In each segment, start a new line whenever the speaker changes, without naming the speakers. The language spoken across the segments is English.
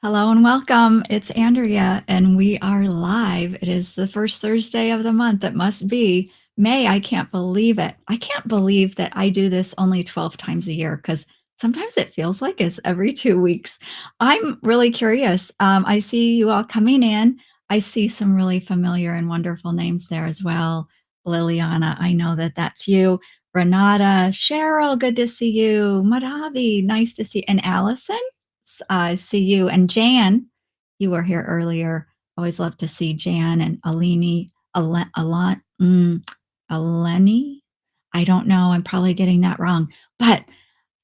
Hello and welcome. It's Andrea, and we are live. It is the first Thursday of the month. It must be May. I can't believe it. I can't believe that I do this only 12 times a year because sometimes it feels like it's every 2 weeks. I'm really curious. I see you all coming in. I see some really familiar and wonderful names there as well. Liliana, I know that that's you. Renata, Cheryl, good to see you. Madhavi, nice to see. And Allison? See you. And Jan, you were here earlier. Always love to see Jan and Alini, Eleni. I don't know. I'm probably getting that wrong, but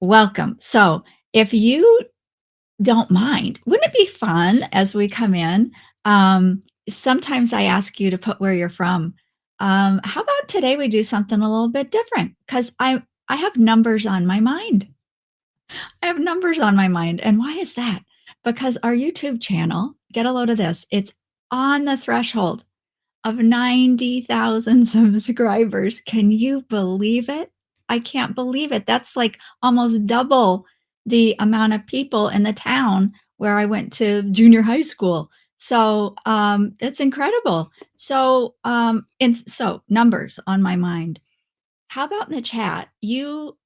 welcome. So if you don't mind, wouldn't it be fun as we come in? Sometimes I ask you to put where you're from. How about today we do something a little bit different? Because I have numbers on my mind. I have numbers on my mind. And why is that? Because our YouTube channel, get a load of this, it's on the threshold of 90,000 subscribers. Can you believe it? I can't believe it. That's like almost double the amount of people in the town where I went to junior high school. So it's incredible. So numbers on my mind. How about in the chat? You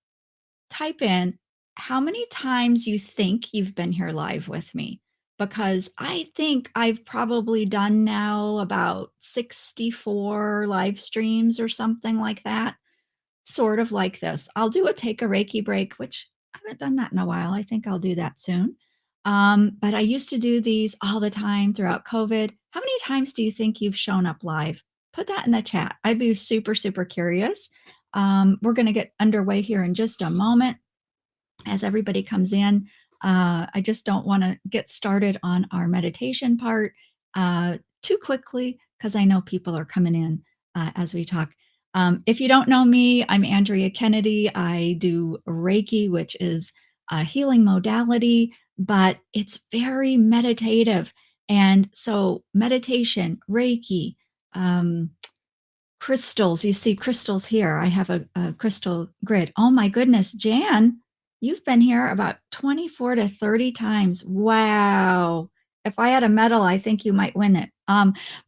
type in how many times you think you've been here live with me, because I think I've probably done now about 64 live streams or something like that, sort of like this. I'll do a take a Reiki break, which I haven't done that in a while. I think I'll do that soon. But I used to do these all the time throughout COVID. How many times do you think you've shown up live? Put that in the chat. I'd be super, super curious. We're going to get underway here in just a moment as everybody comes in. I just don't want to get started on our meditation part too quickly because I know people are coming in as we talk. If you don't know me, I'm Andrea Kennedy. I do Reiki, which is a healing modality, but it's very meditative. And so, meditation, Reiki, um, crystals. You see crystals here. I have a crystal grid. Oh my goodness, Jan, you've been here about 24 to 30 times. Wow. If I had a medal, I think you might win it.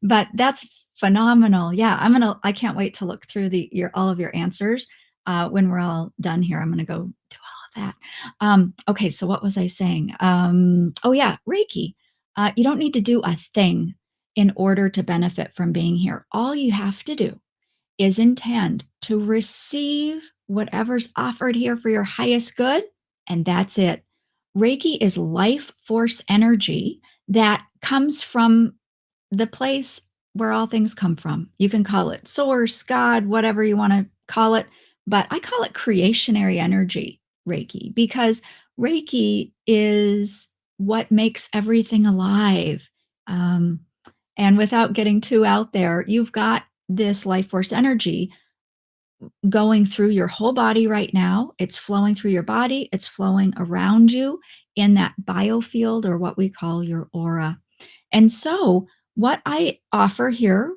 But that's phenomenal. Yeah, I can't wait to look through all of your answers when we're all done here. I'm gonna go do all of that. Okay, so what was I saying? Oh yeah, Reiki. You don't need to do a thing in order to benefit from being here. All you have to do is intend to receive whatever's offered here for your highest good, and that's it. Reiki is life force energy that comes from the place where all things come from. You can call it source, God, whatever you want to call it, but I call it creationary energy, Reiki, because Reiki is what makes everything alive. Um, and without getting too out there, you've got this life force energy going through your whole body right now. It's flowing through your body, it's flowing around you in that biofield, or what we call your aura. And so, what I offer here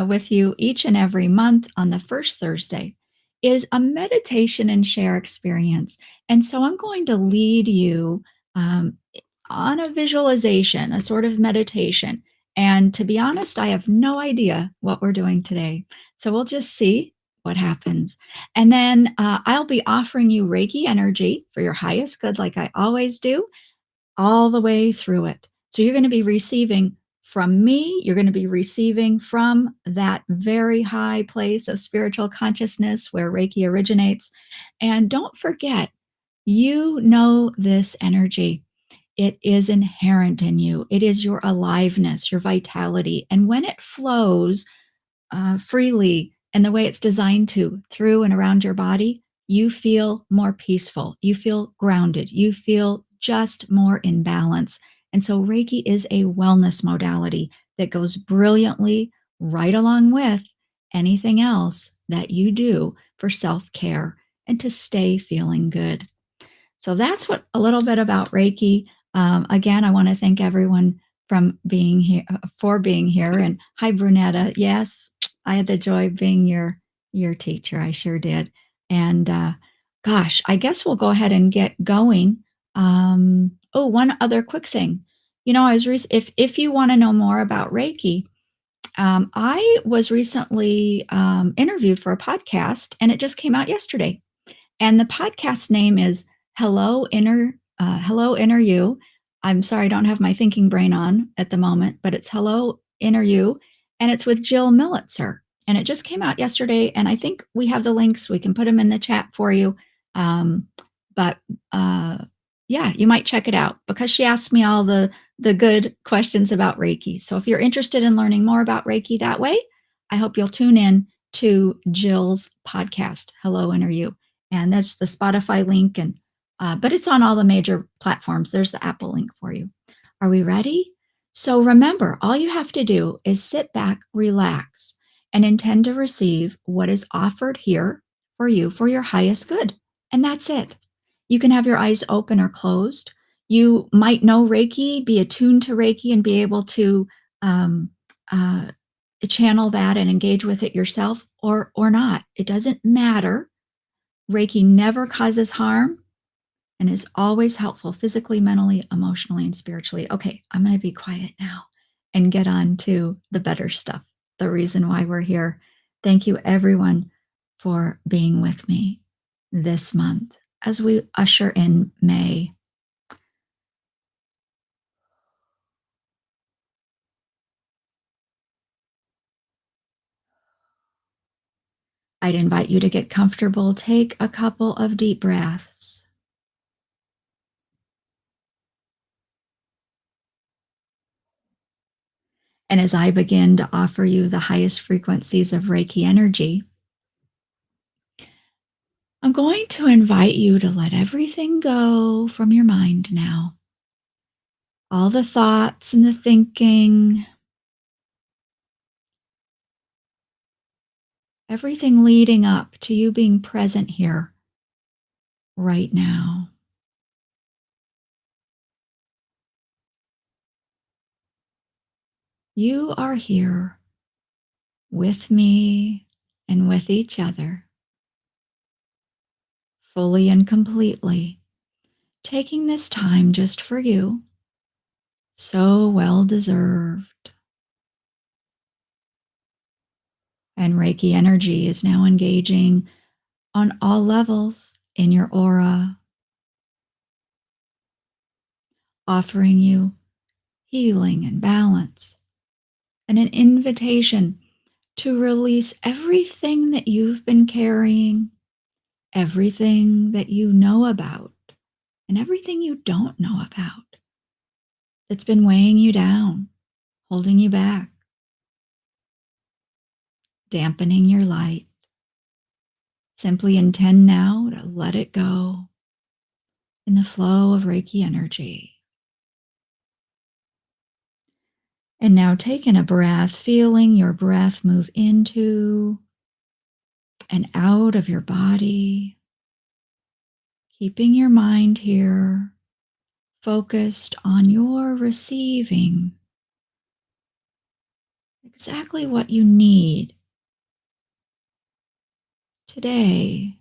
with you each and every month on the first Thursday is a meditation and share experience. And so, I'm going to lead you um, on a visualization, a sort of meditation. And to be honest, I have no idea what we're doing today. So, we'll just see what happens. And then I'll be offering you Reiki energy for your highest good, like I always do, all the way through it. So you're going to be receiving from me, you're going to be receiving from that very high place of spiritual consciousness where Reiki originates. And don't forget, you know this energy. It is inherent in you. It is your aliveness, your vitality. And when it flows freely and the way it's designed to through and around your body, you feel more peaceful. You feel grounded. You feel just more in balance. And so Reiki is a wellness modality that goes brilliantly right along with anything else that you do for self care and to stay feeling good. So that's what a little bit about Reiki. Again, I want to thank everyone from being here for being here. And hi, Brunetta. Yes, I had the joy of being your teacher. I sure did. And gosh, I guess we'll go ahead and get going. Oh, one other quick thing. I was if you want to know more about Reiki, I was recently interviewed for a podcast, and it just came out yesterday. And the podcast name is Hello Inner You. I'm sorry, I don't have my thinking brain on at the moment, but it's Hello Inner You, and it's with Jill Millitzer. And it just came out yesterday, and I think we have the links. We can put them in the chat for you. Um, but yeah, you might check it out because she asked me all the good questions about Reiki. So if you're interested in learning more about Reiki that way, I hope you'll tune in to Jill's podcast, Hello Inner You, and that's the Spotify link. And but it's on all the major platforms. There's the Apple link for you. Are we ready? So remember, all you have to do is sit back, relax, and intend to receive what is offered here for you for your highest good. And that's it. You can have your eyes open or closed. You might know Reiki, be attuned to Reiki, and be able to um, uh, channel that and engage with it yourself, or not. It doesn't matter. Reiki never causes harm and is always helpful physically, mentally, emotionally, and spiritually. Okay, I'm going to be quiet now and get on to the better stuff, the reason why we're here. Thank you, everyone, for being with me this month as we usher in May. I'd invite you to get comfortable. Take a couple of deep breaths. And as I begin to offer you the highest frequencies of Reiki energy, I'm going to invite you to let everything go from your mind now. All the thoughts and the thinking, everything leading up to you being present here right now. You are here with me and with each other, fully and completely, taking this time just for you. So well deserved. And Reiki energy is now engaging on all levels in your aura, offering you healing and balance, and an invitation to release everything that you've been carrying, everything that you know about, and everything you don't know about that's been weighing you down, holding you back, dampening your light. Simply intend now to let it go in the flow of Reiki energy. And now take in a breath, feeling your breath move into and out of your body, keeping your mind here focused on your receiving exactly what you need today,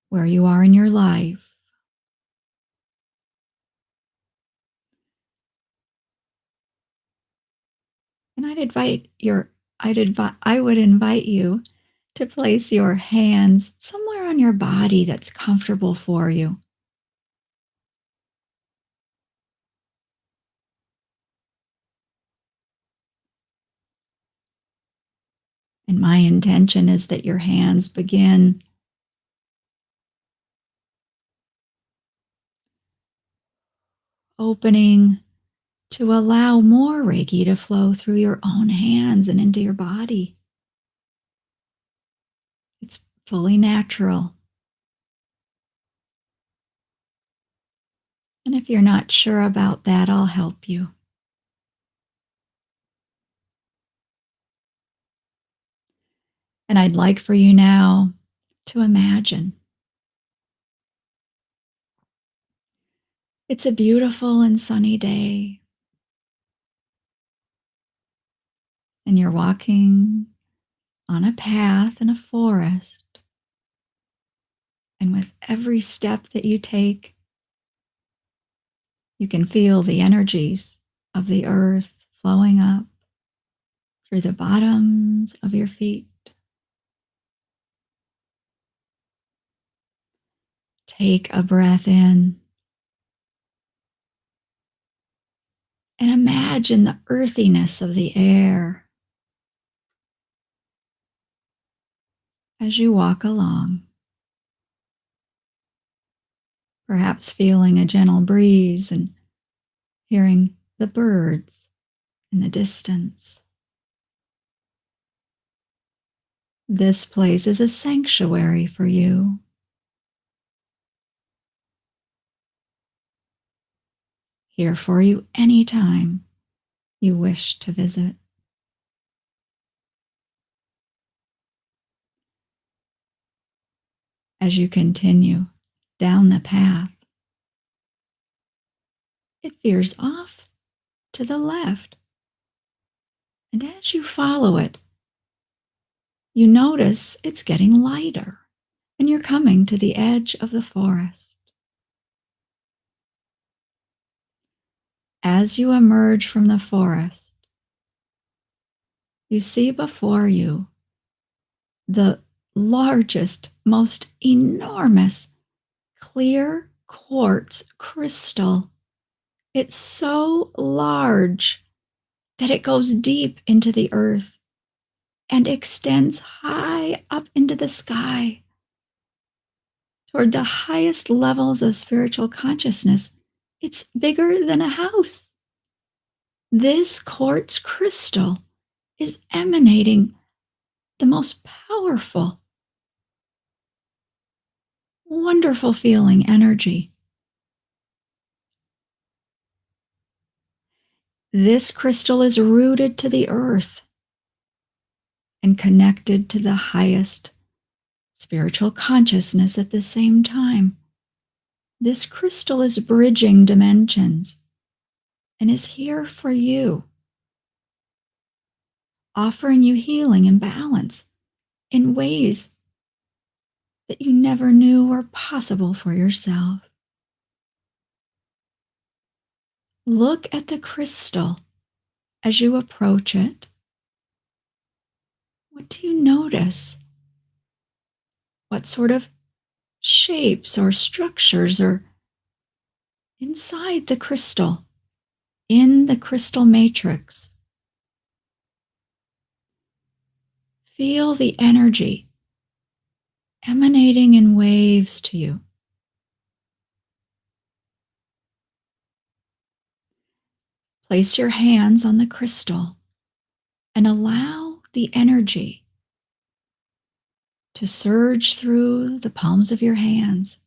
where you are in your life. And I would invite you to place your hands somewhere on your body that's comfortable for you. And my intention is that your hands begin opening to allow more Reiki to flow through your own hands and into your body. It's fully natural. And if you're not sure about that, I'll help you. And I'd like for you now to imagine it's a beautiful and sunny day, and you're walking on a path in a forest. And with every step that you take, you can feel the energies of the earth flowing up through the bottoms of your feet. Take a breath in and imagine the earthiness of the air as you walk along, perhaps feeling a gentle breeze and hearing the birds in the distance. This place is a sanctuary for you, here for you anytime you wish to visit. As you continue down the path, it veers off to the left. And as you follow it, you notice it's getting lighter and you're coming to the edge of the forest. As you emerge from the forest, you see before you the largest, most enormous clear quartz crystal. It's so large that it goes deep into the earth and extends high up into the sky toward the highest levels of spiritual consciousness. It's bigger than a house. This quartz crystal is emanating the most powerful, wonderful feeling energy. This crystal is rooted to the earth and connected to the highest spiritual consciousness at the same time. This crystal is bridging dimensions and is here for you, offering you healing and balance in ways that you never knew were possible for yourself. Look at the crystal as you approach it. What do you notice? What sort of shapes or structures are inside the crystal, in the crystal matrix? Feel the energy emanating in waves to you. Place your hands on the crystal and allow the energy to surge through the palms of your hands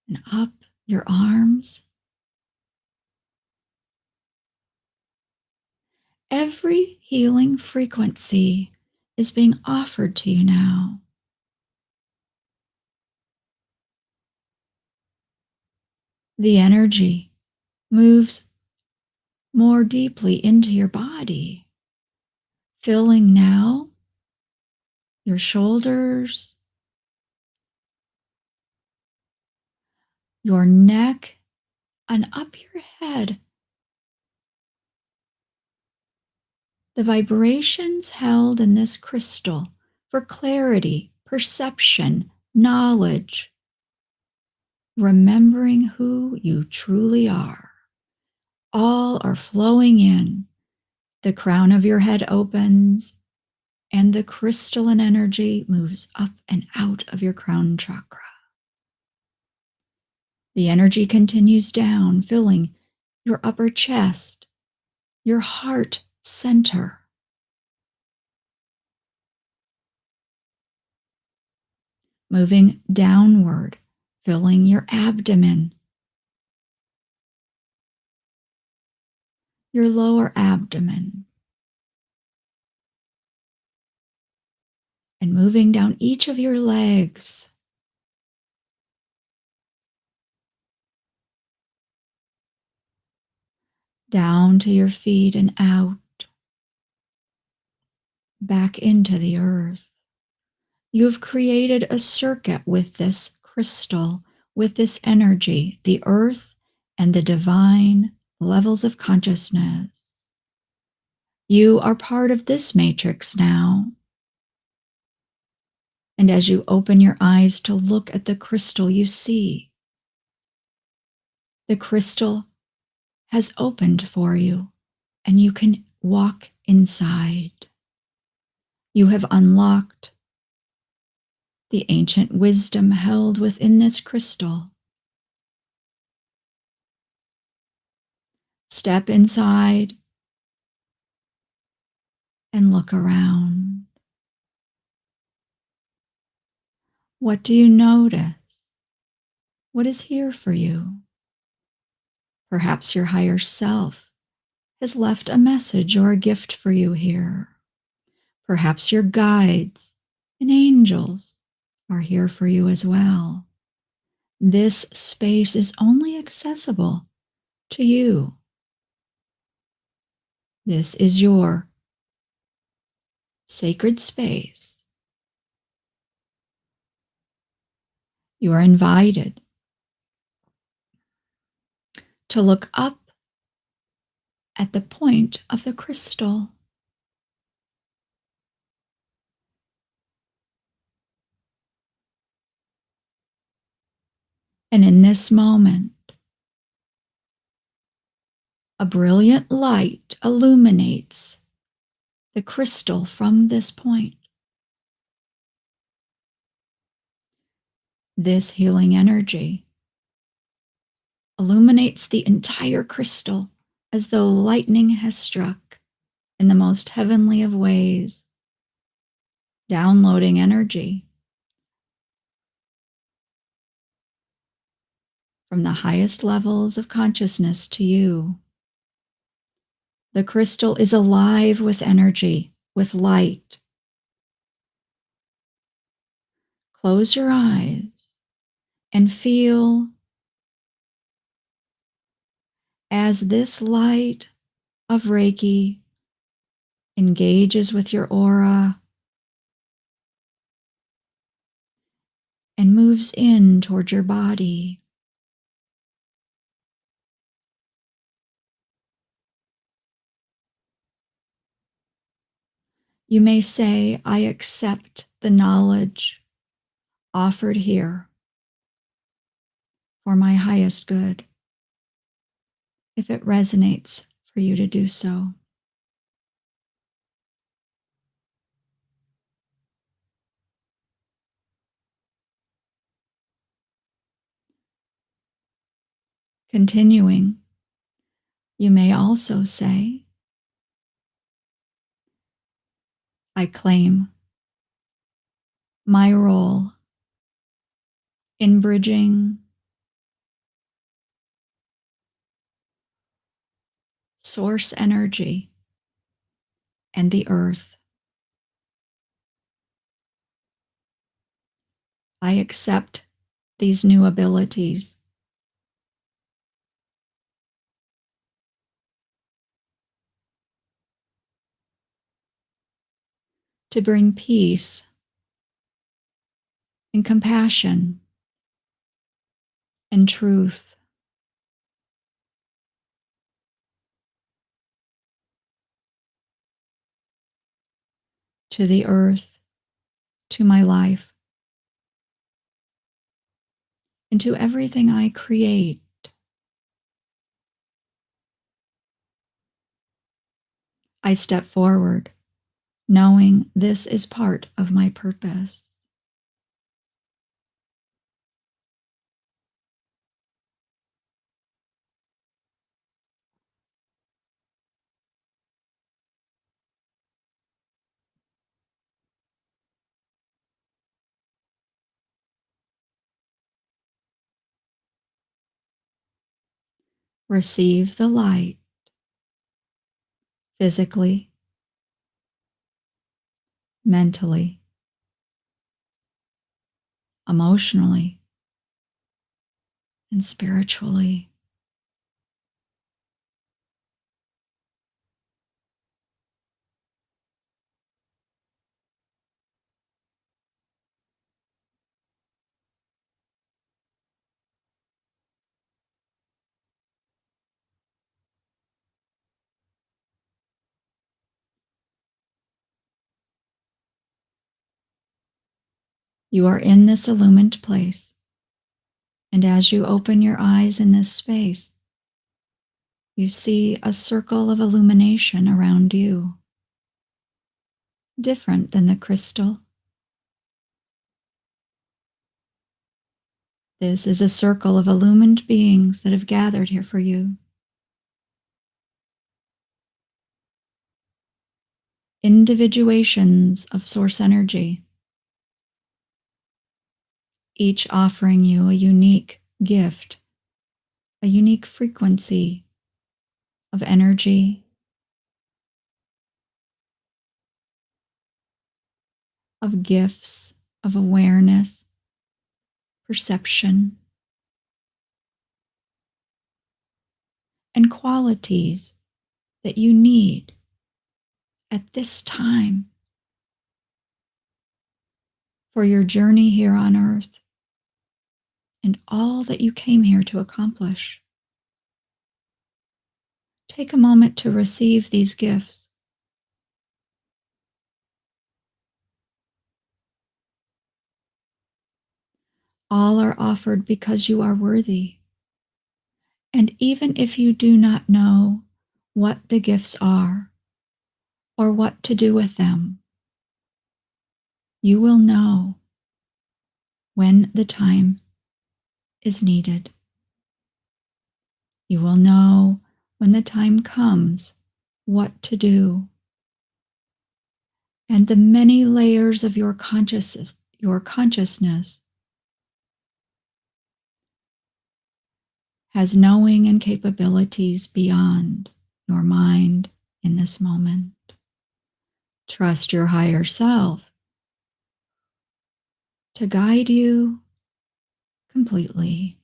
and up your arms. Every healing frequency is being offered to you now. The energy moves more deeply into your body, filling now your shoulders, your neck, and up your head. The vibrations held in this crystal for clarity, perception, knowledge, remembering who you truly all are flowing in. The crown of your head opens, and the crystalline energy moves up and out of your crown chakra. The energy continues down, filling your upper chest, your heart center, moving downward, filling your abdomen, your lower abdomen, and moving down each of your legs, down to your feet and out, back into the earth. You have created a circuit with this crystal, with this energy, the earth and the divine levels of consciousness. You are part of this matrix now. And as you open your eyes to look at the crystal, you see the crystal has opened for you and you can walk inside. You have unlocked the ancient wisdom held within this crystal. Step inside and look around. What do you notice? What is here for you? Perhaps your higher self has left a message or a gift for you here. Perhaps your guides and angels are here for you as well. This space is only accessible to you. This is your sacred space. You are invited to look up at the point of the crystal. And in this moment, a brilliant light illuminates the crystal from this point. This healing energy illuminates the entire crystal as though lightning has struck in the most heavenly of ways, downloading energy from the highest levels of consciousness to you. The crystal is alive with energy, with light. Close your eyes and feel as this light of Reiki engages with your aura and moves in toward your body. You may say, I accept the knowledge offered here for my highest good, if it resonates for you to do so. Continuing, you may also say, I claim my role in bridging source energy and the earth. I accept these new abilities to bring peace and compassion and truth to the earth, to my life, and to everything I create. I step forward, knowing this is part of my purpose. Receive the light physically, mentally, emotionally, and spiritually. You are in this illumined place, and as you open your eyes in this space, you see a circle of illumination around you, different than the crystal. This is a circle of illumined beings that have gathered here for you, individuations of source energy, each offering you a unique gift, a unique frequency of energy, of gifts, of awareness, perception, and qualities that you need at this time for your journey here on earth and all that you came here to accomplish. Take a moment to receive these gifts. All are offered because you are worthy. And even if you do not know what the gifts are or what to do with them, you will know when the time is needed. You will know when the time comes what to do. And the many layers of your consciousness has knowing and capabilities beyond your mind in this moment. Trust your higher self to guide you completely.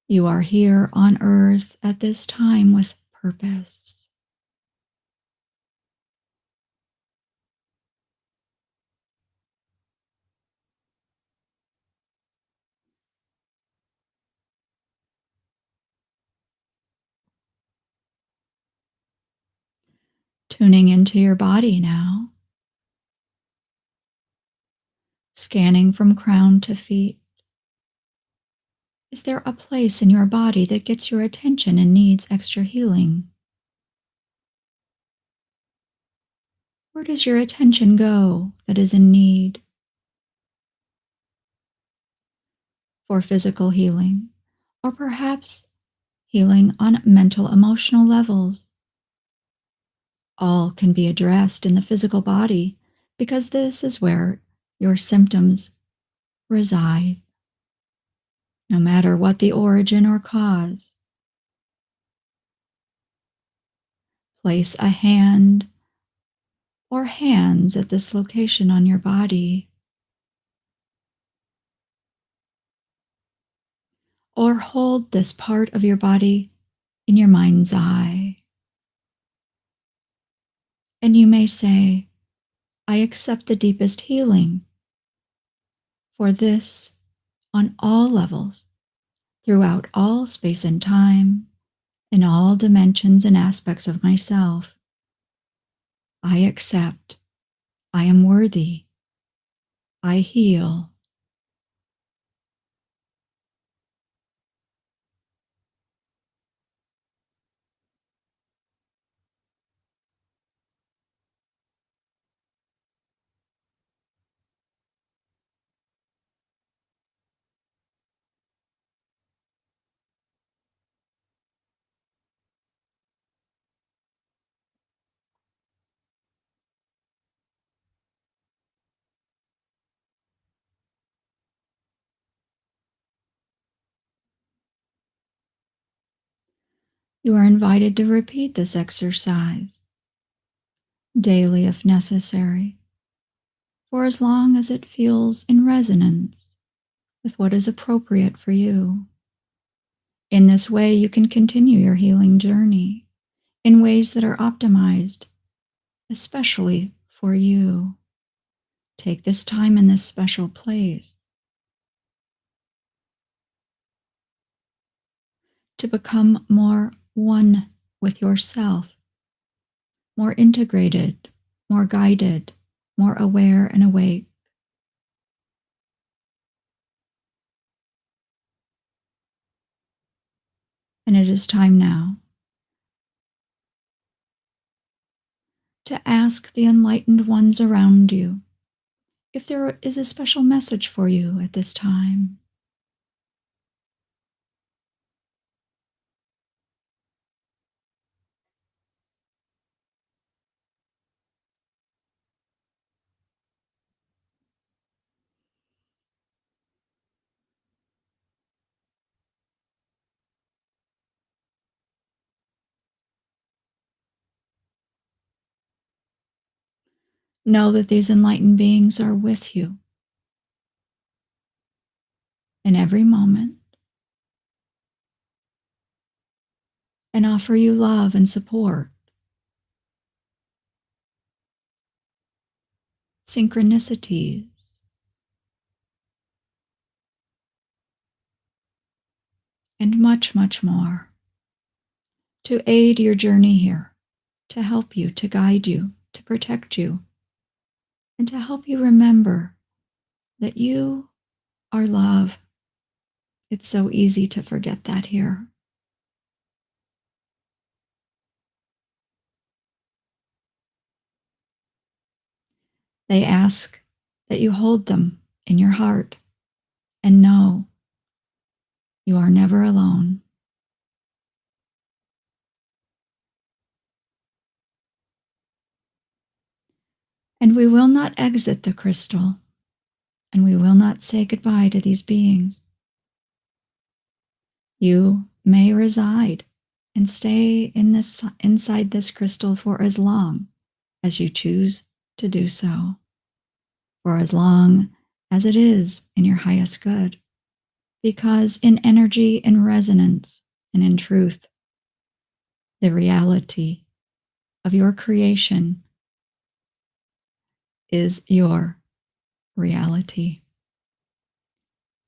You are here on earth at this time with purpose. Tuning into your body now, scanning from crown to feet. Is there a place in your body that gets your attention and needs extra healing? Where does your attention go that is in need for physical healing? Or perhaps healing on mental, emotional levels? All can be addressed in the physical body because this is where your symptoms reside, no matter what the origin or cause. Place a hand or hands at this location on your body, or hold this part of your body in your mind's eye. And you may say, I accept the deepest healing for this on all levels, throughout all space and time, in all dimensions and aspects of myself. I accept. I am worthy. I heal. You are invited to repeat this exercise daily if necessary, for as long as it feels in resonance with what is appropriate for you. In this way, you can continue your healing journey in ways that are optimized, especially for you. Take this time in this special place to become more one with yourself, more integrated, more guided, more aware and awake. And it is time now to ask the enlightened ones around you if there is a special message for you at this time. Know that these enlightened beings are with you in every moment and offer you love and support, synchronicities, and much, much more to aid your journey here, to help you, to guide you, to protect you, and to help you remember that you are love. It's so easy to forget that here. They ask that you hold them in your heart and know you are never alone. And we will not exit the crystal, and we will not say goodbye to these beings. You may reside and stay in this inside this crystal for as long as you choose to do so, for as long as it is in your highest good. Because in energy, in resonance, and in truth, the reality of your creation is your reality.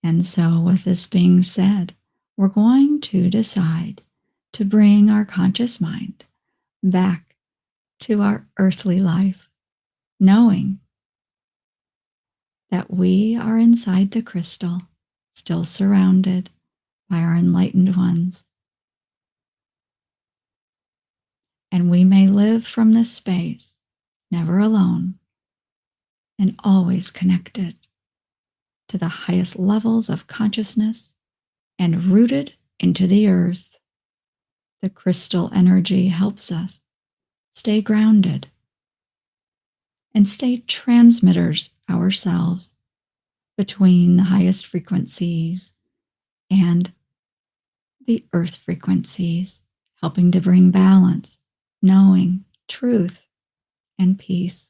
And so, with this being said, we're going to decide to bring our conscious mind back to our earthly life, knowing that we are inside the crystal, still surrounded by our enlightened ones. And we may live from this space, never alone, and always connected to the highest levels of consciousness and rooted into the earth. The crystal energy helps us stay grounded and stay transmitters ourselves between the highest frequencies and the earth frequencies, helping to bring balance, knowing, truth, and peace.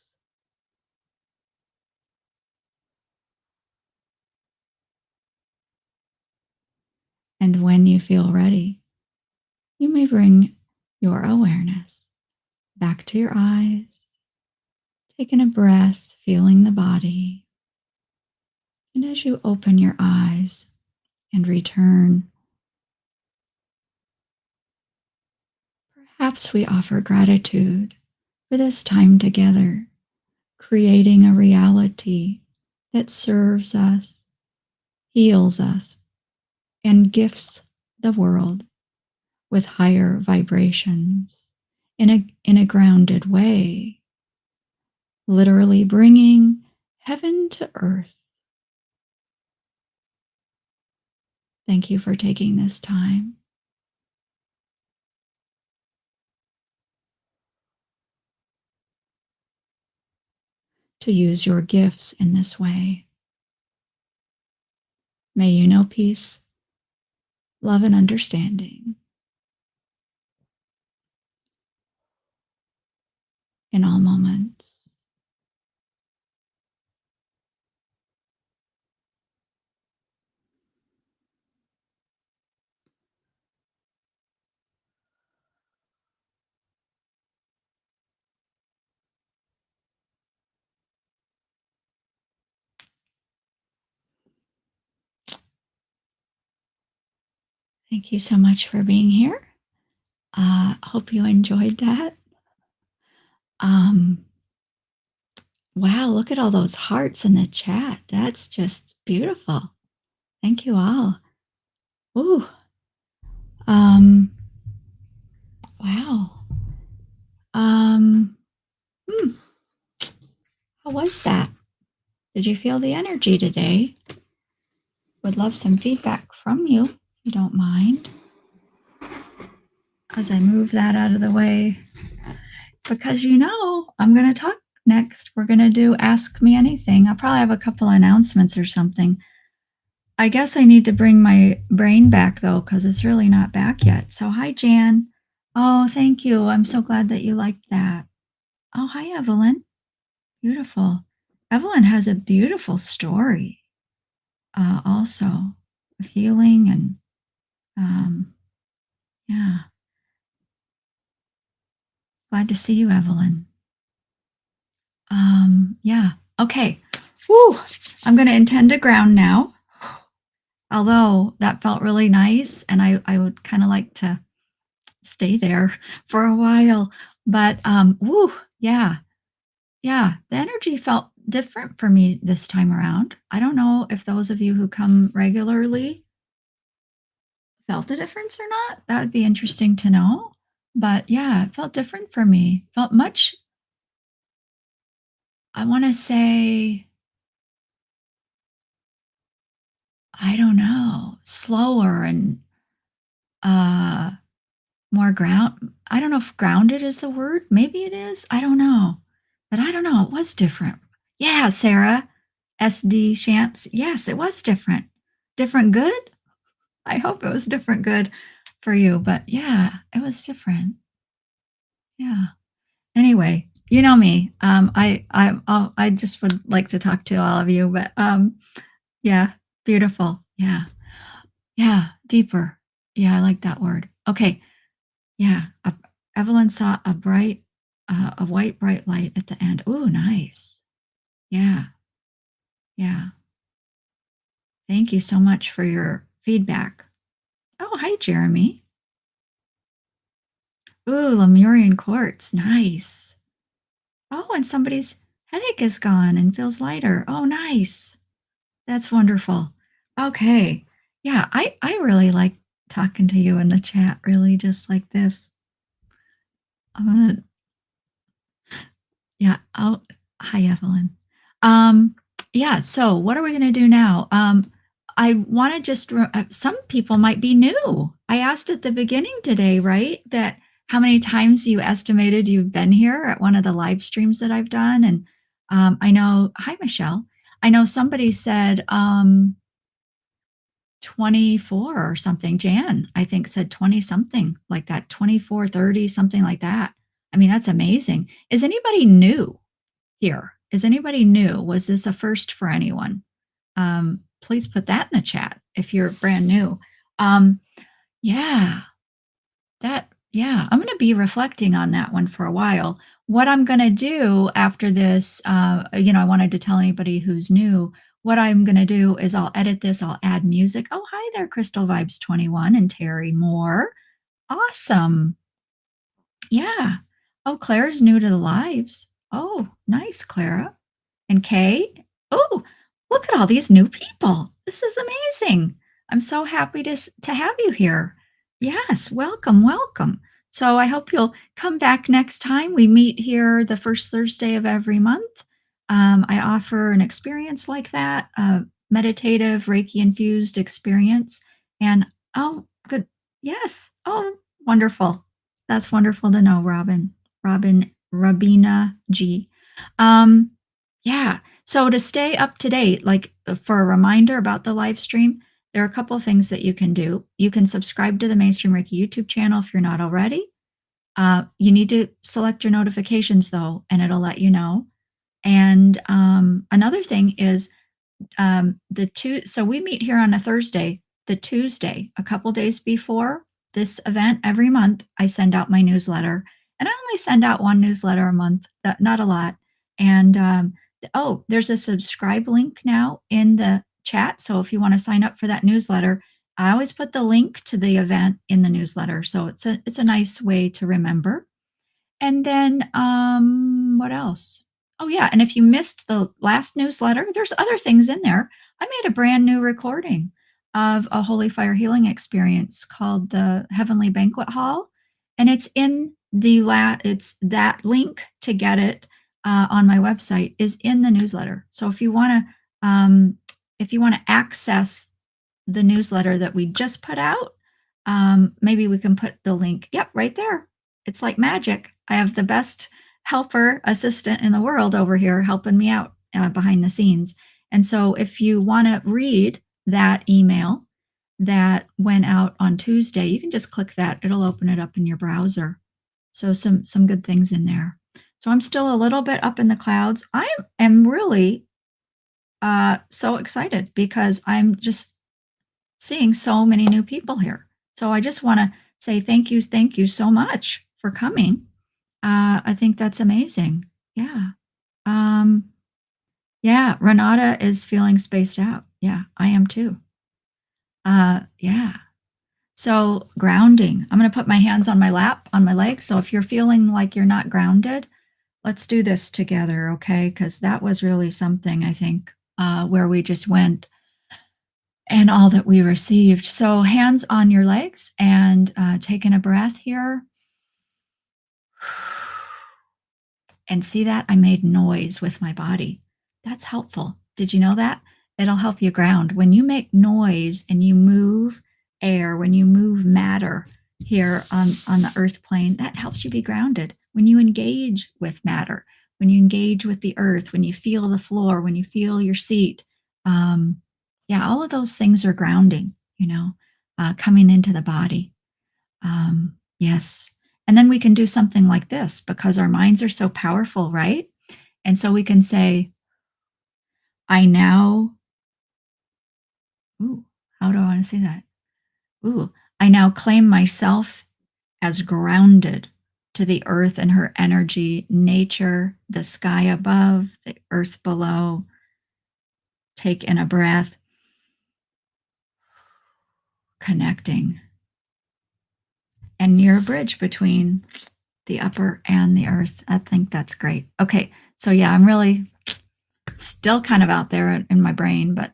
And when you feel ready, you may bring your awareness back to your eyes, taking a breath, feeling the body. And as you open your eyes and return, perhaps we offer gratitude for this time together, creating a reality that serves us, heals us, and gifts the world with higher vibrations in a grounded way, literally bringing heaven to earth. Thank you for taking this time to use your gifts in this way. May you know peace, love, and understanding in all moments. Thank you so much for being here. Hope you enjoyed that. Um, wow, look at all those hearts in the chat. That's just beautiful. Thank you all. Ooh. Um, wow. Um, hmm, how was that? Did you feel the energy today? Would love some feedback from you, if you don't mind, as I move that out of the way. Because I'm going to talk next. We're going to do Ask Me Anything. I'll probably have a couple announcements or something. I guess I need to bring my brain back though, because it's really not back yet. So, hi, Jan. Oh, thank you. I'm so glad that you liked that. Oh, hi, Evelyn. Beautiful. Evelyn has a beautiful story, also of healing and, yeah, glad to see you, Evelyn. Yeah. Okay. Woo. I'm going to intend to ground now. Although that felt really nice, and I would kind of like to stay there for a while. But woo, yeah, yeah, the energy felt different for me this time around. I don't know if those of you who come regularly felt a difference or not. That would be interesting to know. But yeah, it felt different for me. Felt much, I want to say, I don't know, slower and uh more I don't know if grounded is the word. Maybe it is. I don't know. But I don't know. It was different. Yeah, Sarah. SD Shants. Yes, it was different. Different good? I hope it was different good for you. But yeah, it was different. Yeah. Anyway, you know me. I just would like to talk to all of you, but yeah, beautiful. Yeah. Yeah, deeper. Yeah, I like that word. Okay. Yeah, Evelyn saw a white bright light at the end. Ooh, nice. Yeah, yeah. Thank you so much for your feedback. Oh, hi, Jeremy. Ooh, Lemurian quartz. Nice. Oh, and somebody's headache is gone and feels lighter. Oh, nice. That's wonderful. Okay. Yeah, I really like talking to you in the chat, really, just like this. I'm gonna Yeah. Oh, hi, Evelyn. Um, yeah. So, what are we going to do now? I want to some people might be new. I asked at the beginning today, right? That how many times you estimated you've been here at one of the live streams that I've done. And I know, hi, Michelle. I know somebody said 24 or something. Jan, I think, said 20 something like that, 24, 30, something like that. I mean, that's amazing. Is anybody new here? Is anybody new? Was this a first for anyone? Please put that in the chat if you're brand new. Um, yeah, yeah, I'm going to be reflecting on that one for a while. What I'm going to do after this, I wanted to tell anybody who's new, what I'm going to do is I'll edit this, I'll add music. Oh, hi there, Crystal Vibes 21 and Terry Moore. Awesome. Yeah. Oh, Clara's new to the lives. Oh, nice, Clara. And Kay. Oh, look at all these new people. This is amazing. I'm so happy to have you here. Yes, welcome, welcome. So I hope you'll come back next time. We meet here the first Thursday of every month. I offer an experience like that, a meditative Reiki infused experience. And oh, good. Yes. Oh, wonderful. That's wonderful to know, Robin. Rabina G. Um, yeah. So to stay up to date, like for a reminder about the live stream, there are a couple of things that you can do. You can subscribe to the Mainstream Reiki YouTube channel if you're not already. You need to select your notifications though, and it'll let you know. And another thing is so we meet here on a Thursday. The Tuesday, a couple days before this event every month, I send out my newsletter, and I only send out one newsletter a month, not a lot. And oh, there's a subscribe link now in the chat, so if you want to sign up for that newsletter, I always put the link to the event in the newsletter, so it's a nice way to remember. And then, what else? Oh, yeah, and if you missed the last newsletter, there's other things in there. I made a brand new recording of a Holy Fire healing experience called the Heavenly Banquet Hall, and it's in the it's that link to get it, on my website is in the newsletter. So if you wanna access the newsletter that we just put out, maybe we can put the link. Yep, right there. It's like magic. I have the best helper assistant in the world over here helping me out behind the scenes. And so if you want to read that email that went out on Tuesday, you can just click that. It'll open it up in your browser. So some good things in there. So I'm still a little bit up in the clouds. I am really so excited because I'm just seeing so many new people here. So I just want to say thank you so much for coming. I think that's amazing. Yeah. Um, yeah, Renata is feeling spaced out. Yeah, I am too. Yeah. So grounding. I'm going to put my hands on my lap, on my legs. So if you're feeling like you're not grounded, let's do this together, okay? Because that was really something I think where we just went and all that we received. So, hands on your legs and taking a breath here. And see that? I made noise with my body. That's helpful. Did you know that? It'll help you ground. When you make noise and you move air, when you move matter here on the earth plane, that helps you be grounded. When you engage with matter, when you engage with the earth, when you feel the floor, when you feel your seat, um, yeah, all of those things are grounding, coming into the body. Yes. And then we can do something like this because our minds are so powerful, right? And so we can say, I now, ooh, how do I want to say that? Ooh, I now claim myself as grounded to the earth and her energy, nature, the sky above, the earth below. Take in a breath, connecting. And near a bridge between the upper and the earth. I think that's great. Okay. So, yeah, I'm really still kind of out there in my brain, but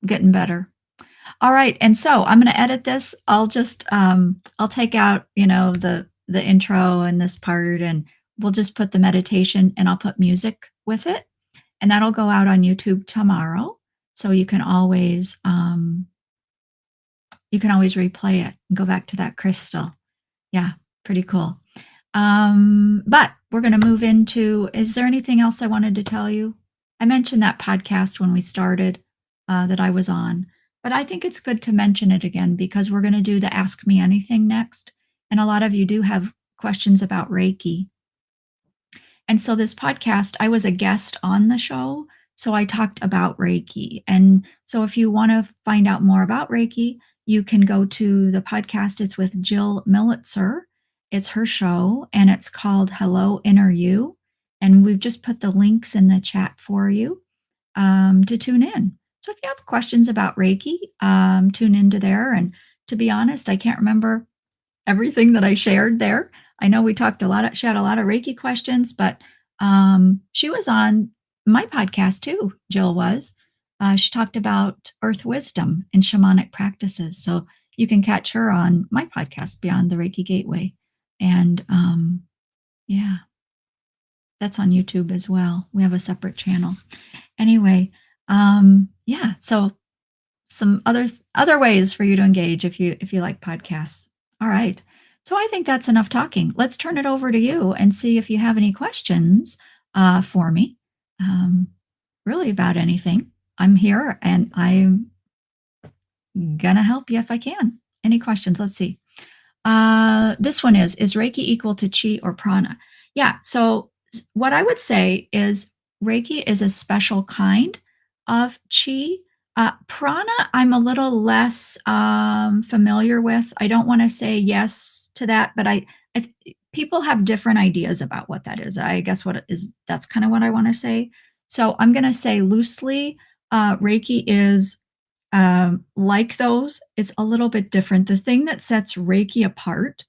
getting better. All right, and so I'm going to edit this. I'll take out the intro and this part, and we'll just put the meditation, and I'll put music with it, and that'll go out on YouTube tomorrow. So you can always replay it and go back to that crystal. Yeah, pretty cool. But we're going to move into, is there anything else I wanted to tell you? I mentioned that podcast when we started that I was on, but I think it's good to mention it again because we're going to do the Ask Me Anything next. And a lot of you do have questions about Reiki. And so this podcast, I was a guest on the show. So I talked about Reiki. And so if you want to find out more about Reiki, you can go to the podcast. It's with Jill Millitzer. It's her show and it's called Hello Inner You. And we've just put the links in the chat for you to tune in. So if you have questions about Reiki, tune into there. And to be honest, I can't remember everything that I shared there. I know we talked a lot. She had a lot of Reiki questions, but she was on my podcast too. Jill was. She talked about earth wisdom and shamanic practices. So you can catch her on my podcast, Beyond the Reiki Gateway. And yeah, that's on YouTube as well. We have a separate channel. Anyway, yeah. So some other ways for you to engage if you like podcasts. All right. So I think that's enough talking. Let's turn it over to you and see if you have any questions for me. Um, really about anything. I'm here and I'm gonna help you if I can. Any questions? Let's see. This one is Reiki equal to chi or prana? Yeah. So what I would say is Reiki is a special kind of chi. Prana, I'm a little less familiar with. I don't want to say yes to that, but people have different ideas about what that is. I guess what it is, that's kind of what I want to say. So I'm going to say loosely, Reiki is like those, it's a little bit different. The thing that sets Reiki apart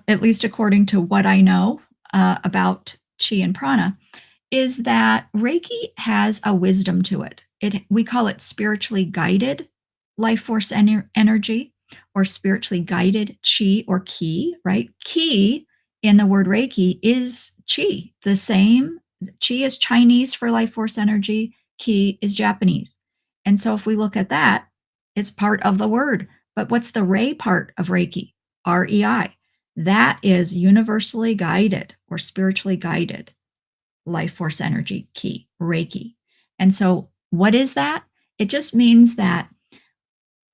at least according to what I know about chi and prana, is that Reiki has a wisdom to it. We call it spiritually guided life force energy, or spiritually guided chi or ki, right? Ki in the word Reiki is chi. The same chi is Chinese for life force energy, ki is Japanese. And so if we look at that, it's part of the word. But what's the Rei part of Reiki? REI. That is universally guided or spiritually guided life force energy key, Reiki. And so, what is that? It just means that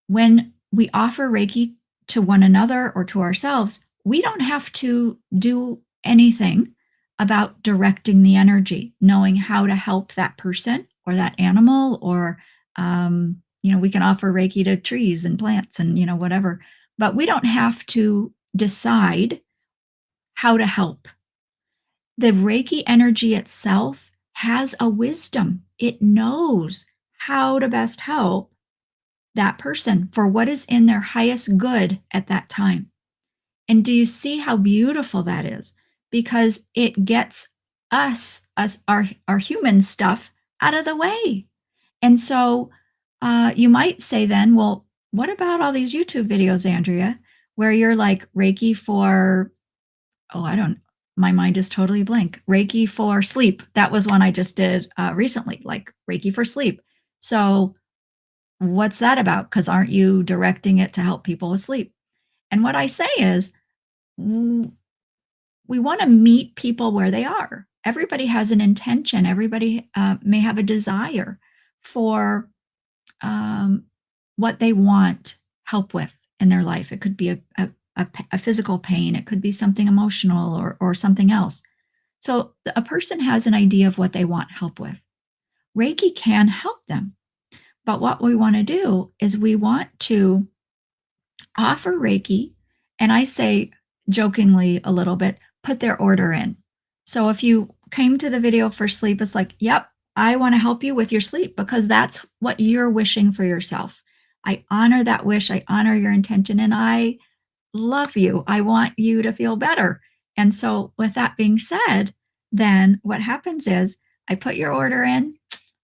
when we offer Reiki to one another or to ourselves, we don't have to do anything about directing the energy, knowing how to help that person or that animal, or, we can offer Reiki to trees and plants and, whatever, but we don't have to decide how to help. The Reiki energy itself has a wisdom. It knows how to best help that person for what is in their highest good at that time. And do you see how beautiful that is? Because it gets our human stuff out of the way. And so you might say then, well, what about all these YouTube videos, Andrea, where you're like Reiki for, oh, I don't, my mind is totally blank. Reiki for sleep. That was one I just did recently, like Reiki for sleep. So, what's that about? Because aren't you directing it to help people with sleep? And what I say is, mm, we want to meet people where they are. Everybody has an intention, everybody may have a desire for um, what they want help with in their life. It could be a physical pain, it could be something emotional, or something else. So a person has an idea of what they want help with. Reiki can help them. But what we want to do is we want to offer Reiki, and I say jokingly a little bit, put their order in. So if you came to the video for sleep, it's like, yep, I want to help you with your sleep because that's what you're wishing for yourself. I honor that wish, I honor your intention, and I love you. I want you to feel better. And so, with that being said, then what happens is I put your order in,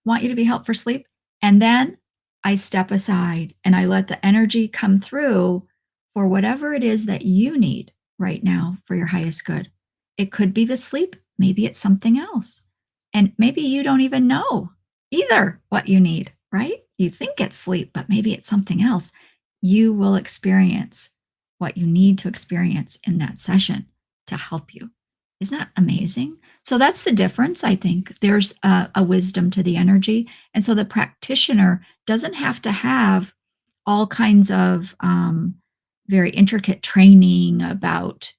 want you to be helped for sleep, and then I step aside and I let the energy come through for whatever it is that you need right now for your highest good. It could be the sleep, maybe it's something else. And maybe you don't even know either what you need, right? You think it's sleep, but maybe it's something else. You will experience what you need to experience in that session to help you. Isn't that amazing? So that's the difference, I think. There's a wisdom to the energy. And so the practitioner doesn't have to have all kinds of very intricate training about,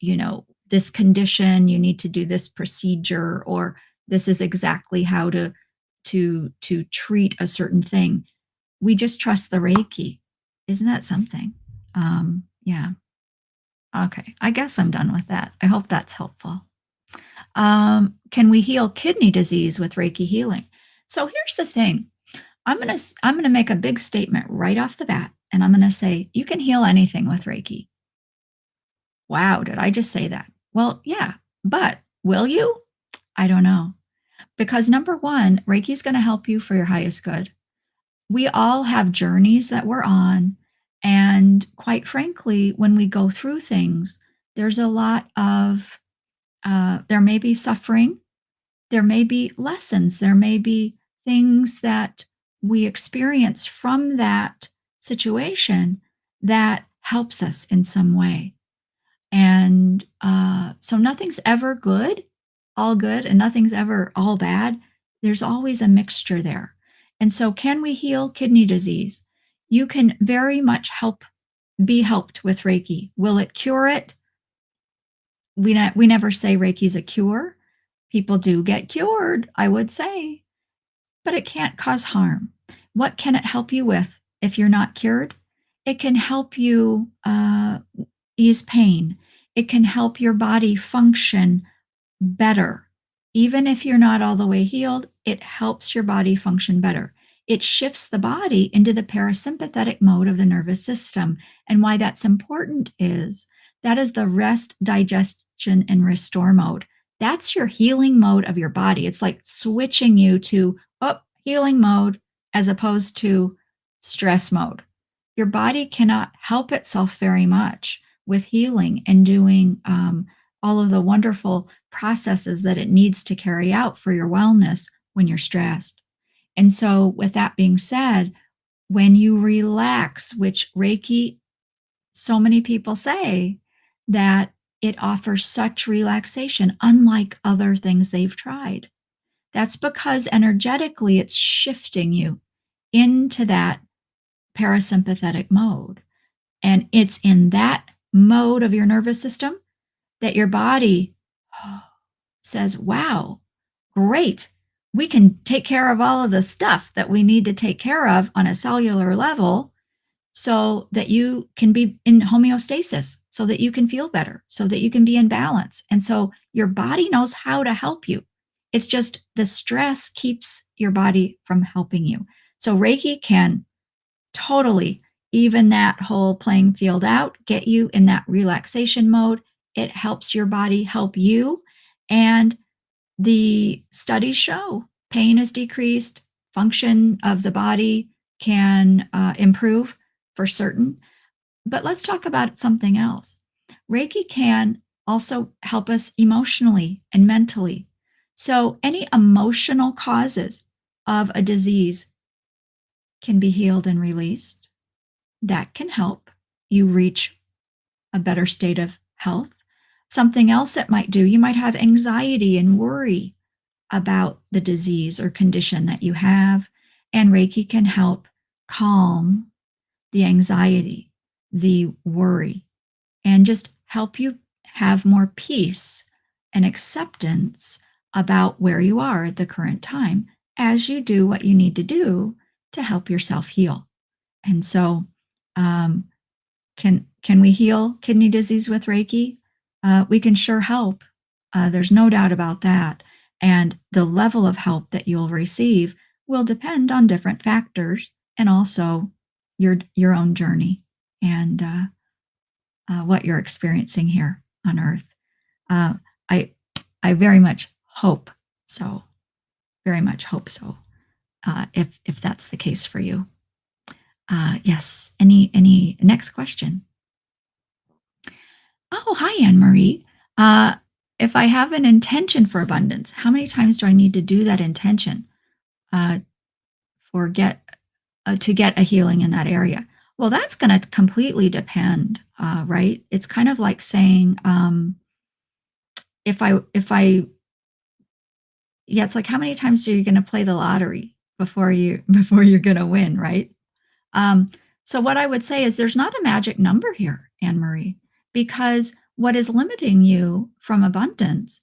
this condition, you need to do this procedure, or this is exactly how to treat a certain thing. We just trust the Reiki. Isn't that something? Yeah. Okay, I guess I'm done with that. I hope that's helpful. Can we heal kidney disease with Reiki healing? So here's the thing. I'm gonna make a big statement right off the bat, and I'm gonna say you can heal anything with Reiki. Wow, did I just say that? Well, yeah, but will you? I don't know. Because number one, Reiki is going to help you for your highest good. We all have journeys that we're on. And quite frankly, when we go through things, there's a lot of, there may be suffering, there may be lessons, there may be things that we experience from that situation that helps us in some way. And so nothing's ever good, all good, and nothing's ever all bad. There's always a mixture there. And so, can we heal kidney disease? You can very much be helped with Reiki. Will it cure it? We never say Reiki's a cure. People do get cured, I would say, but it can't cause harm. What can it help you with if you're not cured? It can help you ease pain. It can help your body function better. Even if you're not all the way healed, it helps your body function better. It shifts the body into the parasympathetic mode of the nervous system. And why that's important is That is the rest, digestion, and restore mode. That's your healing mode of your body. It's like switching you to, oh, healing mode as opposed to stress mode. Your body cannot help itself very much with healing and doing all of the wonderful processes that it needs to carry out for your wellness when you're stressed. And so, with that being said, when you relax, which Reiki, so many people say that it offers such relaxation, unlike other things they've tried. That's because energetically it's shifting you into that parasympathetic mode. And it's in that mode of your nervous system that your body says, wow, great. We can take care of all of the stuff that we need to take care of on a cellular level so that you can be in homeostasis, so that you can feel better, so that you can be in balance. And so your body knows how to help you. It's just the stress keeps your body from helping you. So Reiki can totally even that whole playing field out, get you in that relaxation mode. It helps your body help you. And the studies show pain is decreased, function of the body can improve for certain. But let's talk about something else. Reiki can also help us emotionally and mentally. So, any emotional causes of a disease can be healed and released. That can help you reach a better state of health. Something else it might do, you might have anxiety and worry about the disease or condition that you have. And Reiki can help calm the anxiety, the worry, and just help you have more peace and acceptance about where you are at the current time as you do what you need to do to help yourself heal. And so, um, can we heal kidney disease with Reiki? We can sure help. There's no doubt about that. And the level of help that you'll receive will depend on different factors and also your own journey and what you're experiencing here on Earth. Uh, I I very much hope so. Very much hope so. If that's the case for you. Yes. Any next question? Oh, hi, Anne Marie. Uh, if I have an intention for abundance, how many times do I need to do that intention uh, for get to get a healing in that area? Well, that's going to completely depend, right? It's kind of like saying, if I, yeah, it's like how many times are you going to play the lottery before you before you're going to win, right? Um, so what I would say is there's not a magic number here, Anne Marie, because what is limiting you from abundance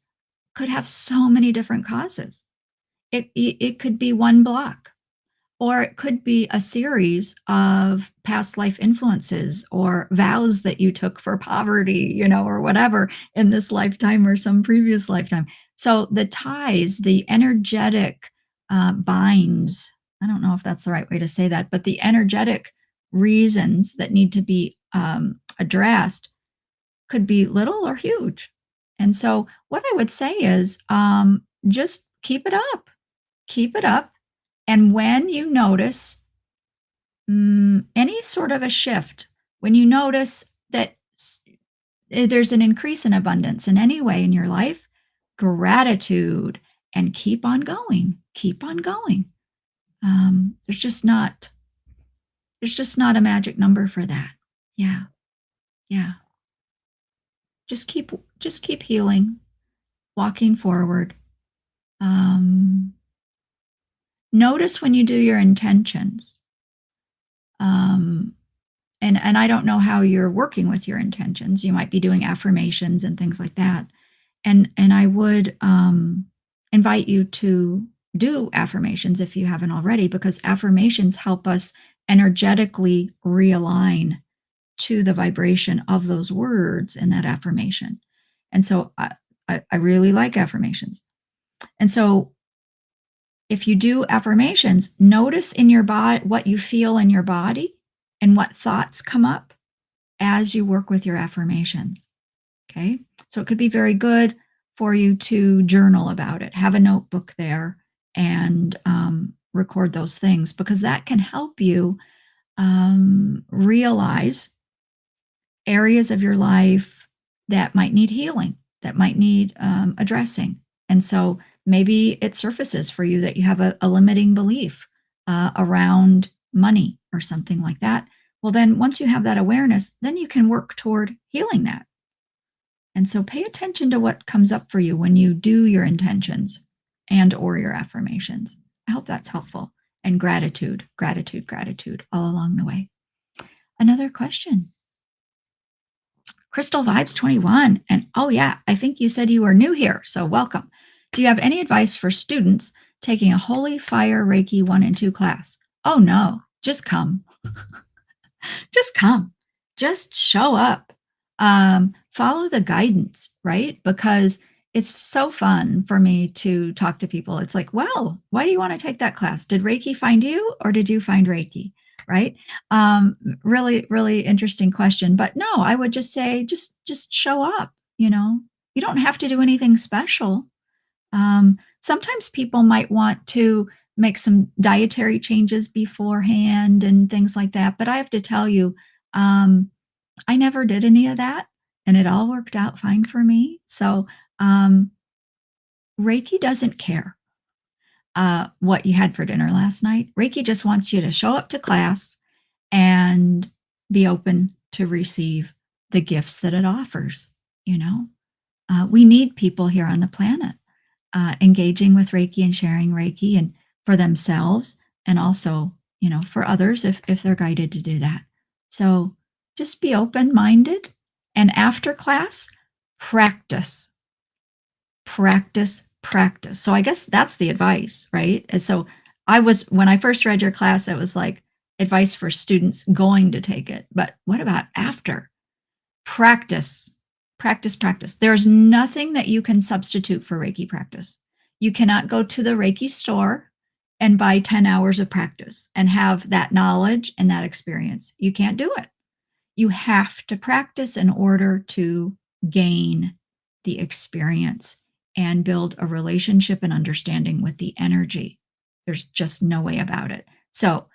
could have so many different causes. It could be one block, or it could be a series of past life influences or vows that you took for poverty, or whatever in this lifetime or some previous lifetime. So the ties, the energetic binds, I don't know if that's the right way to say that, but the energetic reasons that need to be addressed could be little or huge. And so, what I would say is just keep it up. And when you notice any sort of a shift, when you notice that there's an increase in abundance in any way in your life, gratitude and keep on going. There's just not a magic number for that. Yeah, yeah. Just keep healing, walking forward. Um, Notice when you do your intentions. Um, and I don't know how you're working with your intentions. You might be doing affirmations and things like that. And I would invite you to do affirmations if you haven't already, because affirmations help us energetically realign to the vibration of those words in that affirmation. And so I really like affirmations. And so if you do affirmations, notice in your body what you feel in your body and what thoughts come up. as you work with your affirmations. Okay. So it could be very good for you to journal about it, have a notebook there and record those things because that can help you realize areas of your life that might need healing, that might need addressing. And so maybe it surfaces for you that you have a limiting belief around money or something like that. Well, then once you have that awareness, then you can work toward healing that. And so pay attention to what comes up for you when you do your intentions and or your affirmations. I hope that's helpful. And gratitude, gratitude, gratitude all along the way. Another question. Crystal Vibes 21. And oh, yeah, I think you said you were new here. So welcome. Do you have any advice for students taking a Holy Fire Reiki 1 and 2 class? Oh, no, just come. Just come. Just show up. Follow the guidance, right? Because it's so fun for me to talk to people. It's like, well, why do you want to take that class? Did Reiki find you or did you find Reiki? Right? Really, really interesting question. But no, I would just say just show up, you know. You don't have to do anything special. Sometimes people might want to make some dietary changes beforehand and things like that. But I have to tell you, um, I never did any of that, and it all worked out fine for me. So um, Reiki doesn't care what you had for dinner last night. Reiki just wants you to show up to class and be open to receive the gifts that it offers. You know, we need people here on the planet engaging with Reiki and sharing Reiki and for themselves and also, you know, for others if they're guided to do that. So just be open minded and after class, practice, practice, practice. So I guess that's the advice, right? And so when I first read your class, it was like advice for students going to take it. But what about after? Practice, practice, practice. There's nothing that you can substitute for Reiki practice. You cannot go to the Reiki store and buy 10 hours of practice and have that knowledge and that experience. You can't do it. You have to practice in order to gain the experience and build a relationship and understanding with the energy. There's just no way about it. So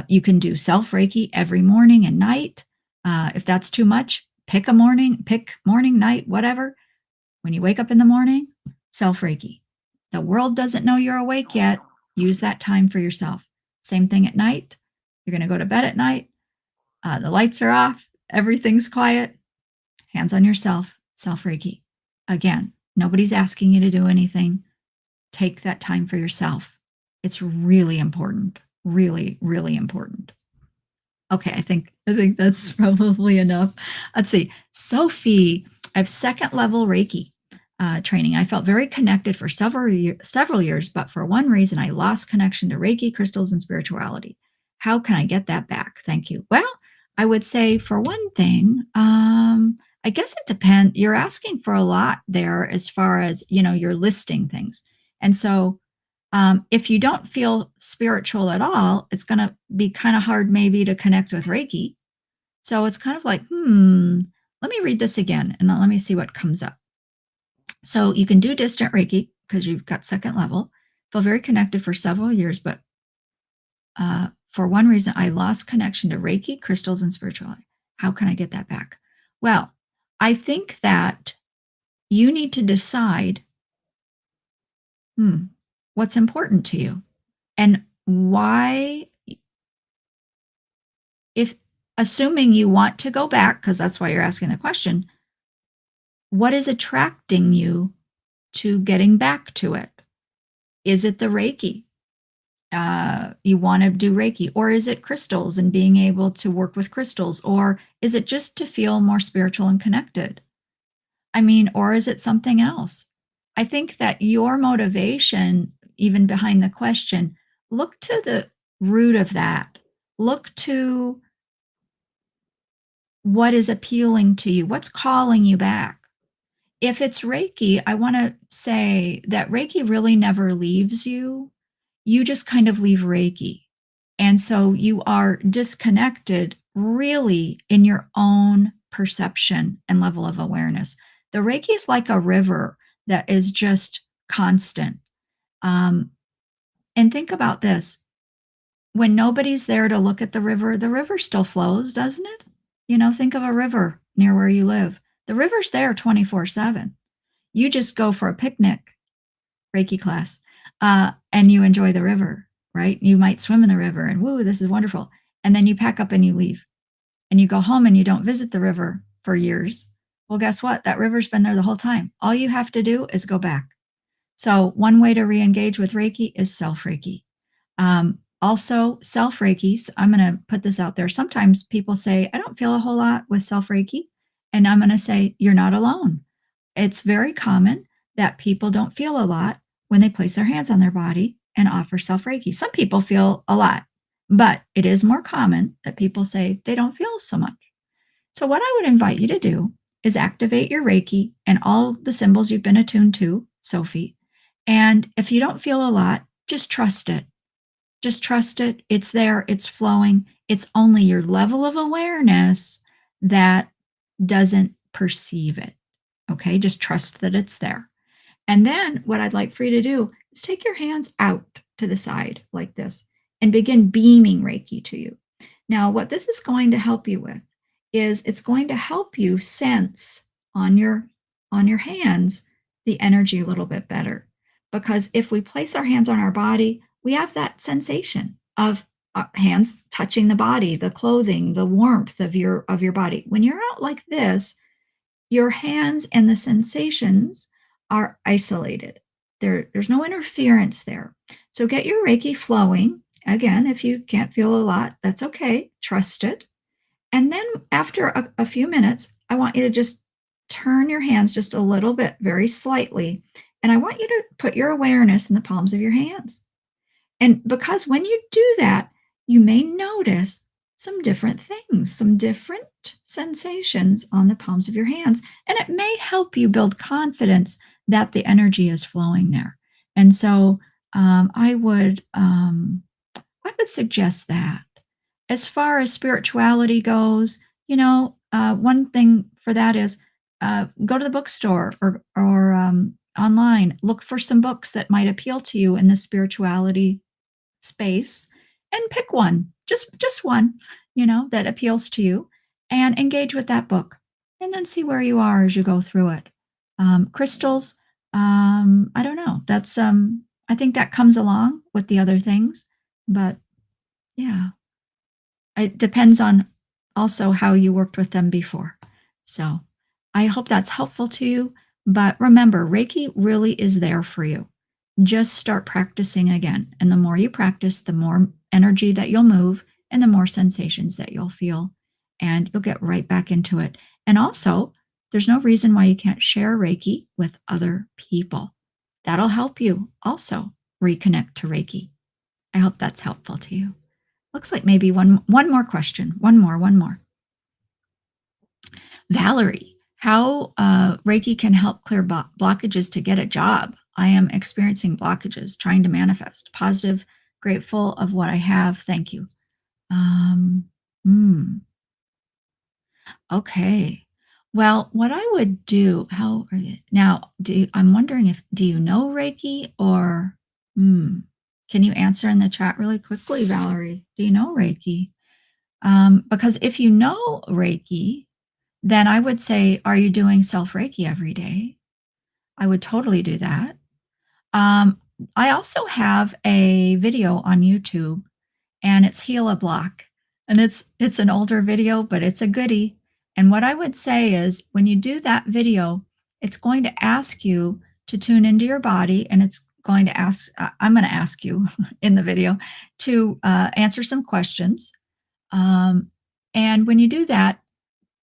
you can do self Reiki every morning and night. If that's too much, pick morning, night, whatever. When you wake up in the morning, self Reiki. The world doesn't know you're awake yet. Use that time for yourself. Same thing at night. You're going to go to bed at night. The lights are off. Everything's quiet. Hands on yourself. Self Reiki. Again, nobody's asking you to do anything. Take that time for yourself. It's really important. Really, really important. Okay, I think that's probably enough. Let's see. Sophie, I have second level Reiki training. I felt very connected for several years, but for one reason, I lost connection to Reiki, crystals, and spirituality. How can I get that back? Thank you. Well, I would say for one thing, I guess it depends. You're asking for a lot there as far as, you know, you're listing things. And so if you don't feel spiritual at all, it's going to be kind of hard maybe to connect with Reiki. So it's kind of like, let me read this again and let me see what comes up. So you can do distant Reiki because you've got second level. Feel very connected for several years, but for one reason, I lost connection to Reiki, crystals, and spirituality. How can I get that back? Well, I think that you need to decide what's important to you and why, if assuming you want to go back, because that's why you're asking the question, what is attracting you to getting back to it? Is it the Reiki? You want to do Reiki, or is it crystals and being able to work with crystals, or is it just to feel more spiritual and connected? I mean, or is it something else? I think that your motivation, even behind the question, look to the root of that. Look to what is appealing to you, what's calling you back. If it's Reiki, I want to say that Reiki really never leaves you. You just kind of leave Reiki. And so you are disconnected really in your own perception and level of awareness. The Reiki is like a river that is just constant. Um, and think about this, when nobody's there to look at the river still flows, doesn't it? Think of a river near where you live. The river's there 24/7. You just go for a picnic, Reiki class, and you enjoy the river, right? You might swim in the river and, woo, this is wonderful. And then you pack up and you leave and you go home and you don't visit the river for years. Well, guess what? That river's been there the whole time. All you have to do is go back. So, one way to re engage with Reiki is self Reiki. Also, self Reiki, I'm going to put this out there. Sometimes people say, I don't feel a whole lot with self Reiki. And I'm going to say, you're not alone. It's very common that people don't feel a lot when they place their hands on their body and offer self Reiki. Some people feel a lot, but it is more common that people say they don't feel so much. So, what I would invite you to do is activate your Reiki and all the symbols you've been attuned to, Sophie. And if you don't feel a lot, just trust it. Just trust it. It's there, it's flowing. It's only your level of awareness that doesn't perceive it. Okay, just trust that it's there. And then what I'd like for you to do is take your hands out to the side like this and begin beaming Reiki to you. Now, what this is going to help you with is it's going to help you sense on your hands the energy a little bit better. Because if we place our hands on our body, we have that sensation of hands touching the body, the clothing, the warmth of your body. When you're out like this, your hands and the sensations are isolated. There's no interference there. So get your Reiki flowing. Again, if you can't feel a lot, that's okay. Trust it. And then after a few minutes, I want you to just turn your hands just a little bit, very slightly. And I want you to put your awareness in the palms of your hands. And because when you do that, you may notice some different things, some different sensations on the palms of your hands. And it may help you build confidence that the energy is flowing there. And so I would suggest that. As far as spirituality goes, one thing for that is go to the bookstore or online, look for some books that might appeal to you in the spirituality space and pick one, just one, that appeals to you and engage with that book and then see where you are as you go through it. Crystals, I don't know. That's I think that comes along with the other things, but yeah, it depends on also how you worked with them before. So I hope that's helpful to you. But remember, Reiki really is there for you. Just start practicing again. And the more you practice, the more energy that you'll move and the more sensations that you'll feel. And you'll get right back into it. And also, there's no reason why you can't share Reiki with other people. That'll help you also reconnect to Reiki. I hope that's helpful to you. Looks like maybe one more question. One more. Valerie, how Reiki can help clear blockages to get a job. I am experiencing blockages, trying to manifest. Positive, grateful of what I have. Thank you. Um, hmm, okay. Well, what I would do, how are you now? I'm wondering if do you know Reiki or can you answer in the chat really quickly, Valerie? Do you know Reiki? Because if you know Reiki, then I would say, are you doing self Reiki every day? I would totally do that. Um, I also have a video on YouTube and it's Heal a Block. And it's an older video, but it's a goodie. And what I would say is when you do that video, it's going to ask you to tune into your body and it's going to ask, I'm going to ask you in the video to answer some questions. Um, and when you do that,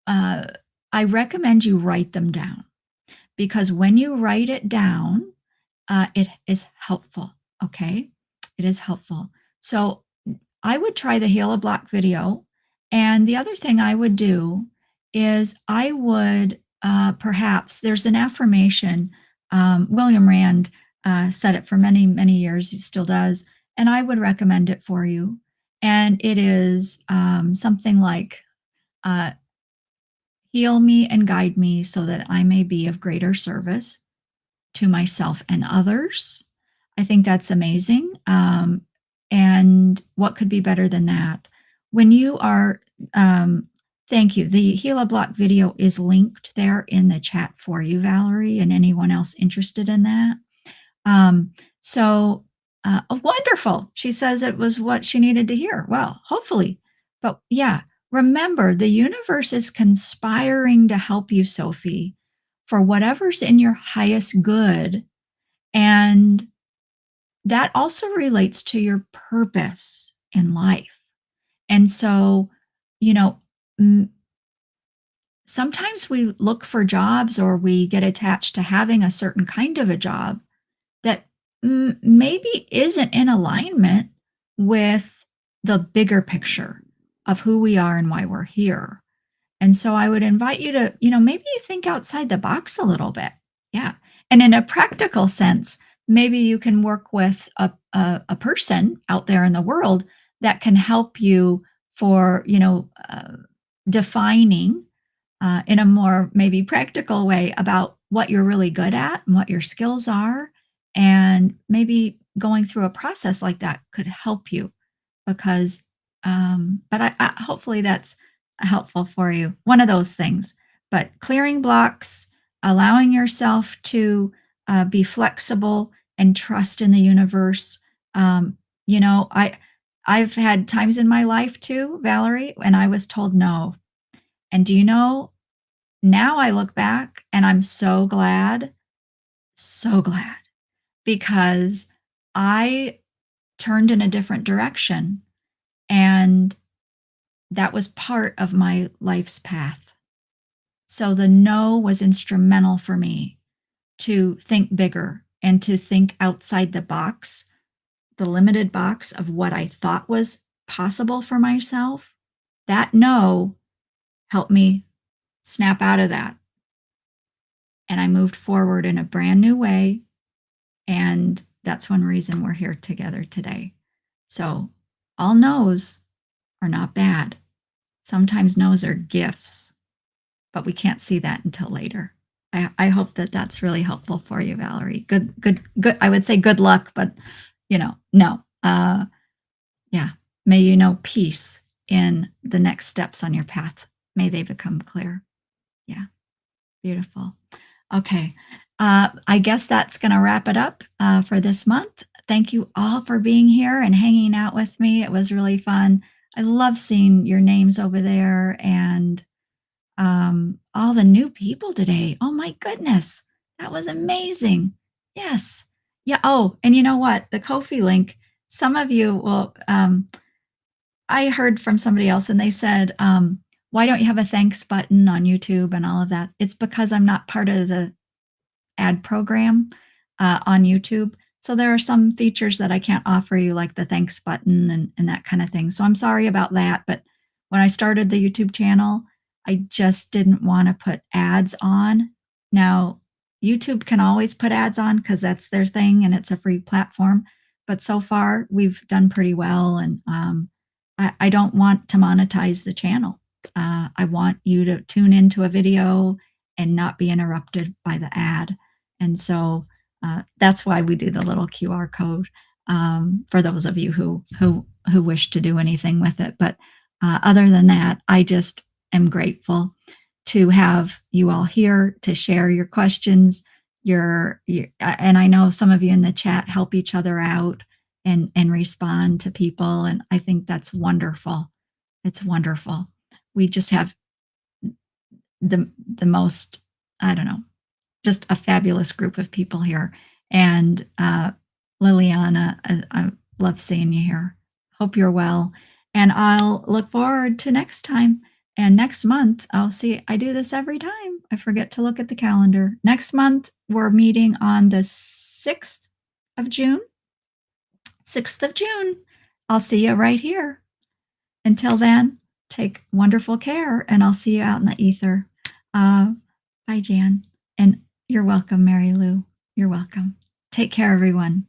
uh, I recommend you write them down because when you write it down, it is helpful. Okay. It is helpful. So I would try the Heal a Block video. And the other thing I would do is I would perhaps, there's an affirmation. William Rand said it for many, many years. He still does. And I would recommend it for you. And it is something like, uh, heal me and guide me so that I may be of greater service to myself and others. I think that's amazing. And what could be better than that? When you are, thank you. The Heal a Block video is linked there in the chat for you, Valerie, and anyone else interested in that. Um, so, oh, wonderful. She says it was what she needed to hear. Well, hopefully. But yeah, remember the universe is conspiring to help you, Sophie, for whatever's in your highest good. And that also relates to your purpose in life. And so, you know, m- sometimes we look for jobs or we get attached to having a certain kind of a job that maybe isn't in alignment with the bigger picture of who we are and why we're here. And so I would invite you to, maybe you think outside the box a little bit. Yeah. And in a practical sense, maybe you can work with a person out there in the world that can help you for, defining in a more maybe practical way about what you're really good at and what your skills are. And maybe going through a process like that could help you because, but hopefully that's helpful for you. One of those things, but clearing blocks, allowing yourself to be flexible and trust in the universe. You know, I've had times in my life too, Valerie, when I was told no. And do you know, now I look back and I'm so glad because I turned in a different direction and that was part of my life's path. So the no was instrumental for me to think bigger and to think outside the box, the limited box of what I thought was possible for myself. That no helped me snap out of that. And I moved forward in a brand new way. And that's one reason we're here together today. So, all no's are not bad. Sometimes no's are gifts, but we can't see that until later. I hope that that's really helpful for you, Valerie. Good. I would say good luck, but no. Yeah. May you know peace in the next steps on your path. May they become clear. Yeah. Beautiful. Okay. I guess that's going to wrap it up for this month. Thank you all for being here and hanging out with me. It was really fun. I love seeing your names over there and all the new people today. Oh my goodness. That was amazing. Yes. Yeah. Oh, and you know what? The Kofi link, some of you will, I heard from somebody else and they said, why don't you have a thanks button on YouTube and all of that? It's because I'm not part of the ad program on YouTube. So there are some features that I can't offer you, like the thanks button and that kind of thing. So I'm sorry about that. But when I started the YouTube channel, I just didn't want to put ads on. Now, YouTube can always put ads on because that's their thing and it's a free platform. But so far, we've done pretty well. And I don't want to monetize the channel. I want you to tune into a video and not be interrupted by the ad. And so that's why we do the little QR code for those of you who wish to do anything with it. But other than that, I just am grateful to have you all here to share your questions. And I know some of you in the chat help each other out and respond to people, and I think that's wonderful. It's wonderful. We just have the most, I don't know, just a fabulous group of people here. And Liliana, I love seeing you here. Hope you're well. And I'll look forward to next time. And next month, I'll see, I do this every time. I forget to look at the calendar. Next month, we're meeting on the 6th of June. 6th of June. I'll see you right here. Until then, take wonderful care, and I'll see you out in the ether. Bye, Jan. And you're welcome, Mary Lou. You're welcome. Take care, everyone.